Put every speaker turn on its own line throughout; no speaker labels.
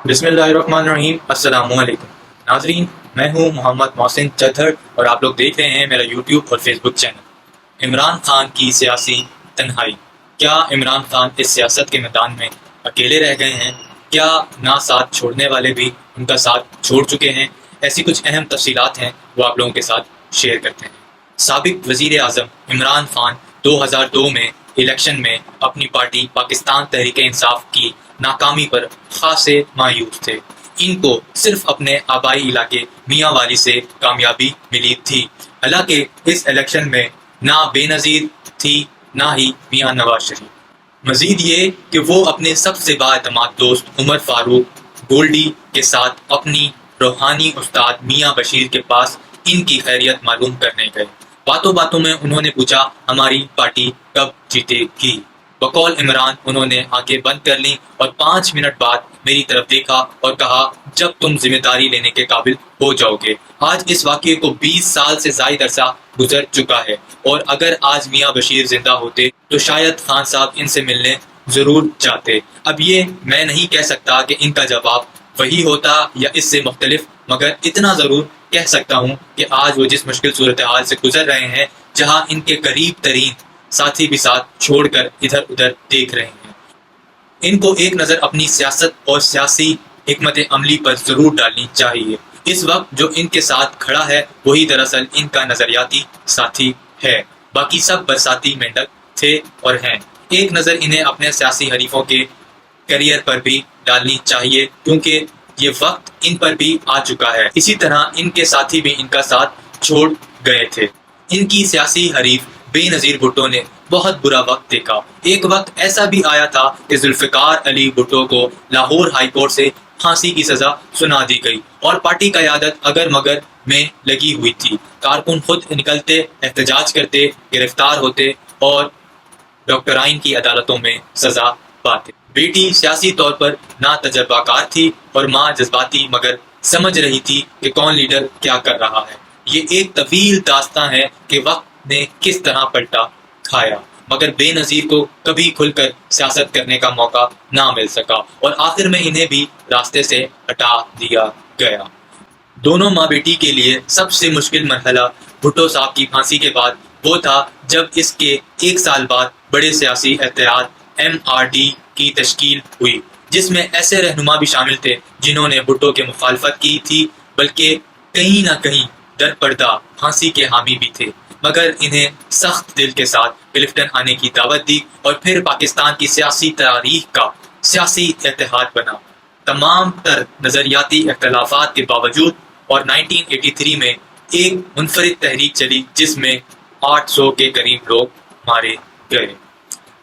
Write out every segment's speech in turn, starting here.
بسم اللہ الرحمن الرحیم۔ السلام علیکم ناظرین، میں ہوں محمد محسن چدھر اور آپ لوگ دیکھ رہے ہیں میرا یوٹیوب اور فیس بک چینل۔ عمران خان کی سیاسی تنہائی۔ کیا عمران خان اس سیاست کے میدان میں اکیلے رہ گئے ہیں؟ کیا نہ ساتھ چھوڑنے والے بھی ان کا ساتھ چھوڑ چکے ہیں؟ ایسی کچھ اہم تفصیلات ہیں وہ آپ لوگوں کے ساتھ شیئر کرتے ہیں۔ سابق وزیر اعظم عمران خان 2002 میں الیکشن میں اپنی پارٹی پاکستان تحریک انصاف کی ناکامی پر خاصے مایوس تھے۔ ان کو صرف اپنے آبائی علاقے میاں والی سے کامیابی ملی تھی، حالانکہ اس الیکشن میں نہ بے نظیر تھی نہ ہی میاں نواز شریف۔ مزید یہ کہ وہ اپنے سب سے بااعتماد دوست عمر فاروق گولڈی کے ساتھ اپنی روحانی استاد میاں بشیر کے پاس ان کی خیریت معلوم کرنے گئے۔ باتوں باتوں میں انہوں نے پوچھا، ہماری پارٹی کب جیتے گی؟ بقول عمران انہوں نے آنکھیں بند کر لیں اور 5 منٹ بعد میری طرف دیکھا اور کہا، جب تم ذمہ داری لینے کے قابل ہو جاؤ گے۔ آج اس واقعے کو 20 سال سے زائد عرصہ گزر چکا ہے، اور اگر آج میاں بشیر زندہ ہوتے تو شاید خان صاحب ان سے ملنے ضرور جاتے۔ اب یہ میں نہیں کہہ سکتا کہ ان کا جواب وہی ہوتا یا اس سے مختلف، مگر اتنا ضرور کہہ سکتا ہوں کہ آج وہ جس مشکل صورتحال سے گزر رہے ہیں، جہاں ان کے قریب ترین ساتھی بھی ساتھ چھوڑ کر ادھر ادھر دیکھ رہے ہیں، ان کو ایک نظر اپنی سیاست اور سیاسی حکمت عملی پر ضرور ڈالنی چاہیے۔ اس وقت جو ان کے ساتھ کھڑا ہے وہی دراصل ان کا نظریاتی ساتھی ہے، باقی سب برساتی مینڈک تھے اور ہیں۔ ایک نظر انہیں اپنے سیاسی حریفوں کے کیریئر پر بھی ڈالنی چاہیے، کیونکہ یہ وقت ان پر بھی آ چکا ہے۔ اسی طرح ان کے ساتھی بھی ان کا ساتھ چھوڑ گئے تھے۔ ان کی سیاسی حریف بے نظیر بھٹو نے بہت برا وقت دیکھا۔ ایک وقت ایسا بھی آیا تھا کہ ذوالفقار علی بھٹو کو لاہور ہائی کورٹ سے پھانسی کی سزا سنا دی گئی اور پارٹی قیادت اگر مگر میں لگی ہوئی تھی۔ کارکن خود نکلتے، احتجاج کرتے، گرفتار ہوتے اور ڈاکٹرائن کی عدالتوں میں سزا پاتے۔ بیٹی سیاسی طور پر نا تجربہ کار تھی اور ماں جذباتی، مگر سمجھ رہی تھی کہ کون لیڈر کیا کر رہا ہے۔ یہ ایک طویل داستان ہے کہ وقت نے کس طرح پلٹا کھایا، مگر بے نظیر کو کبھی کھل کر سیاست کرنے کا موقع نہ مل سکا اور آخر میں انہیں بھی راستے سے ہٹا دیا گیا۔ دونوں ماں بیٹی کے لیے سب سے مشکل مرحلہ بھٹو صاحب کی پھانسی کے بعد وہ تھا جب اس کے 1 سال بعد بڑے سیاسی اتحاد MRD کی تشکیل ہوئی، جس میں ایسے رہنما بھی شامل تھے جنہوں نے بھٹو کی مخالفت کی تھی، بلکہ کہیں نہ کہیں در پردہ پھانسی کے حامی بھی تھے، مگر انہیں سخت دل کے ساتھ کلفٹن آنے کی دعوت دی اور پھر پاکستان کی سیاسی تاریخ کا سیاسی اتحاد بنا۔ تمام تر نظریاتی اختلافات کے باوجود، اور 1983 میں ایک منفرد تحریک چلی جس میں 800 کے قریب لوگ مارے گئے۔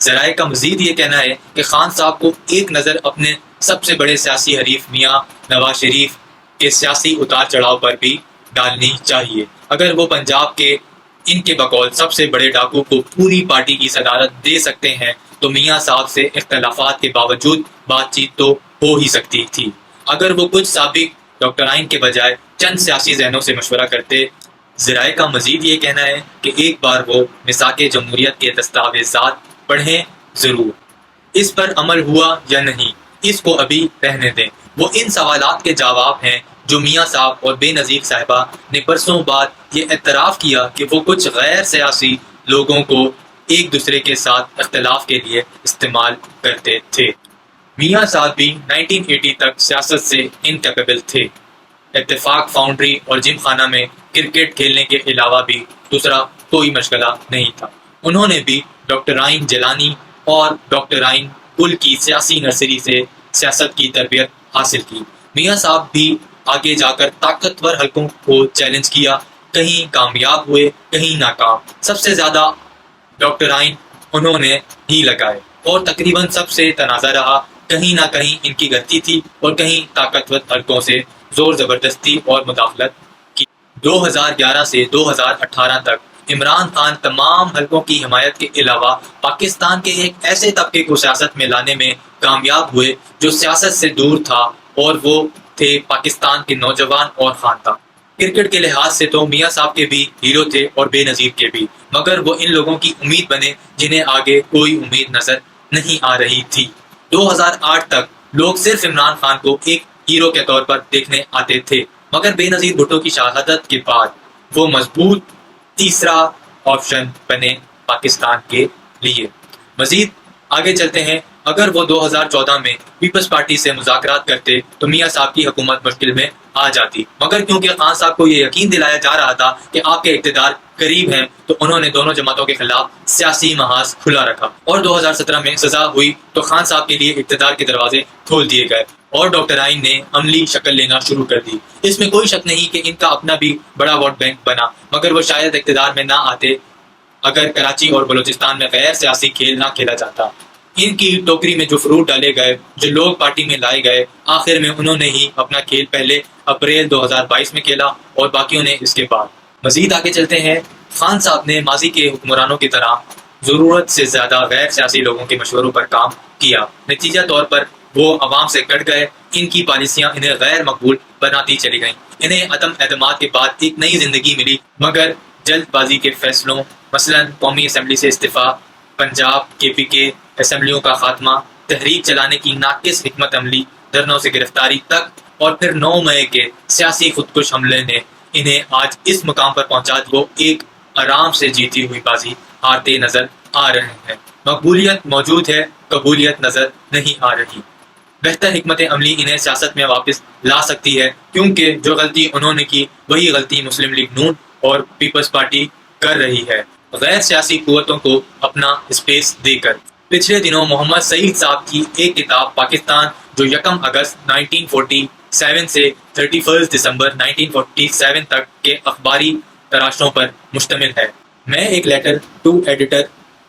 ذرائع کا مزید یہ کہنا ہے کہ خان صاحب کو ایک نظر اپنے سب سے بڑے سیاسی حریف میاں نواز شریف کے سیاسی اتار چڑھاؤ پر بھی ڈالنی چاہیے۔ اگر وہ پنجاب کے ان کے بقول سب سے بڑے ڈاکو کو پوری پارٹی کی صدارت دے سکتے ہیں تو میاں صاحب سے اختلافات کے باوجود بات چیت تو ہو ہی سکتی تھی۔ اگر وہ کچھ سابق ڈاکٹرائن کے بجائے چند سیاسی ذہنوں سے مشورہ کرتے۔ ذرائع کا مزید یہ کہنا ہے کہ ایک بار وہ میثاق جمہوریت کے دستاویزات پڑھیں ضرور۔ اس پر عمل ہوا یا نہیں، اس کو ابھی رہنے دیں۔ وہ ان سوالات کے جواب ہیں جو میاں صاحب اور بے نظیر صاحبہ نے برسوں بعد یہ اعتراف کیا کہ وہ کچھ غیر سیاسی لوگوں کو ایک دوسرے کے ساتھ اختلاف کے لیے استعمال کرتے تھے۔ میاں صاحب بھی 1980 تک سیاست سے انکیپیبل تھے۔ اتفاق فاؤنڈری اور جم خانہ میں کرکٹ کھیلنے کے علاوہ بھی دوسرا کوئی مشغلہ نہیں تھا۔ انہوں نے بھی ڈاکٹرائن جیلانی اور ڈاکٹرائن کل کی سیاسی نرسری سے سیاست کی تربیت حاصل کی۔ میاں صاحب بھی آگے جا کر طاقتور حلقوں کو چیلنج کیا، کہیں کامیاب ہوئے کہیں ناکام۔ سب سے زیادہ ڈاکٹرائن انہوں نے ہی لگائے اور تقریباً سب سے تنازع رہا۔ کہیں نہ کہیں ان کی غلطی تھی اور کہیں طاقتور حلقوں سے زور زبردستی اور مداخلت کی۔ 2011 سے 2018 تک عمران خان تمام حلقوں کی حمایت کے علاوہ پاکستان کے ایک ایسے طبقے کو سیاست میں لانے میں کامیاب ہوئے جو سیاست سے دور تھا، اور وہ تھے پاکستان کے نوجوان اور خاندان۔ کرکٹ کے لحاظ سے تو میاں صاحب کے بھی ہیرو تھے اور بے نظیر کے بھی، مگر وہ ان لوگوں کی امید بنے جنہیں آگے کوئی امید نظر نہیں آ رہی تھی۔ 2008 تک لوگ صرف عمران خان کو ایک ہیرو کے طور پر دیکھنے آتے تھے، مگر بے نظیر بھٹو کی شہادت کے بعد وہ مضبوط تیسرا آپشن بنے پاکستان کے لیے۔ مزید آگے چلتے ہیں، اگر وہ 2014 میں پیپلز پارٹی سے مذاکرات کرتے تو میاں صاحب کی حکومت مشکل میں آ جاتی، مگر کیونکہ خان صاحب کو یہ یقین دلایا جا رہا تھا کہ آپ کے اقتدار قریب ہیں تو انہوں نے دونوں جماعتوں کے خلاف سیاسی محاذ کھلا رکھا، اور 2017 میں سزا ہوئی تو خان صاحب کے لیے اقتدار کے دروازے کھول دیے گئے اور ڈاکٹر آئین نے عملی شکل لینا شروع کر دی۔ اس میں کوئی شک نہیں کہ ان کا اپنا بھی بڑا ووٹ بینک بنا، مگر وہ شاید اقتدار میں نہ آتے اگر کراچی اور بلوچستان میں غیر سیاسی کھیل نہ کھیلا جاتا۔ ان کی ٹوکری میں جو فروٹ ڈالے گئے، جو لوگ پارٹی میں لائے گئے، آخر میں انہوں نے ہی اپنا کھیل پہلے اپریل 2022 میں کھیلا اور باقیوں نے اس کے بعد۔ مزید آگے چلتے ہیں، خان صاحب نے ماضی کے حکمرانوں کی طرح ضرورت سے زیادہ غیر سیاسی لوگوں کے مشوروں پر کام کیا، نتیجہ طور پر وہ عوام سے کٹ گئے، ان کی پالیسیاں انہیں غیر مقبول بناتی چلی گئیں، انہیں عدم اعتماد کے بعد ایک نئی زندگی ملی، مگر جلد بازی کے فیصلوں، مثلا قومی اسمبلی سے استعفیٰ، پنجاب KP کے اسمبلیوں کا خاتمہ، تحریک چلانے کی ناقص حکمت عملی، دھرنوں سے گرفتاری تک، اور پھر 9 مئی کے سیاسی خودکش حملے نے انہیں آج اس مقام پر پہنچا وہ ایک آرام سے جیتی ہوئی بازی ہارتے نظر آ رہے ہیں۔ مقبولیت موجود ہے، قبولیت نظر نہیں آ رہی۔ بہتر حکمت عملی انہیں سیاست میں واپس لا سکتی ہے، کیونکہ جو غلطی انہوں نے کی وہی غلطی مسلم لیگ نون اور پیپلز پارٹی کر رہی ہے، غیر سیاسی قوتوں کو اپنا اسپیس دے کر۔ پچھلے دنوں محمد سعید صاحب کی ایک کتاب پاکستان، جو 1 اگست 1947 سے 31 دسمبر 1947 تک کے اخباری تراشوں پر مشتمل ہے، میں ایک لیٹر ٹو ایڈیٹر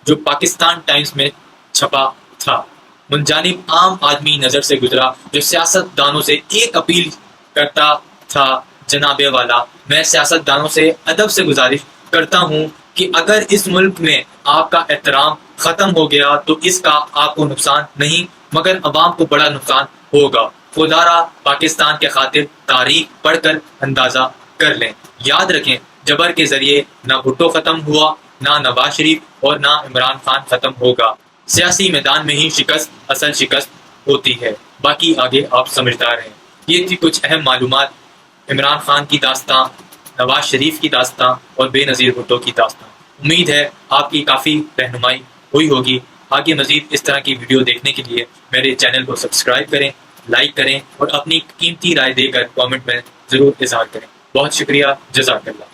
جو پاکستان ٹائمز میں چھپا تھا، منجانب عام آدمی نظر سے گزرا، جو سیاست دانوں سے ایک اپیل کرتا تھا، جناب والا، میں سیاست دانوں سے ادب سے گزارش کرتا ہوں کہ اگر اس ملک میں آپ کا احترام ختم ہو گیا تو اس کا آپ کو نقصان نہیں مگر عوام کو بڑا نقصان ہوگا۔ خدا را پاکستان کے خاطر تاریخ پڑھ کر اندازہ کر لیں۔ یاد رکھیں، جبر کے ذریعے نہ بھٹو ختم ہوا، نہ نواز شریف اور نہ عمران خان ختم ہوگا۔ سیاسی میدان میں ہی شکست اصل شکست ہوتی ہے، باقی آگے آپ سمجھدار ہیں۔ یہ تھی کچھ اہم معلومات، عمران خان کی داستان، نواز شریف کی داستان اور بے نظیر بھٹو کی داستان۔ امید ہے آپ کی کافی رہنمائی ہوئی ہوگی۔ آگے مزید اس طرح کی ویڈیو دیکھنے کے لیے میرے چینل کو سبسکرائب کریں، لائک کریں اور اپنی قیمتی رائے دے کر کامنٹ میں ضرور اظہار کریں۔ بہت شکریہ، جزاک اللہ۔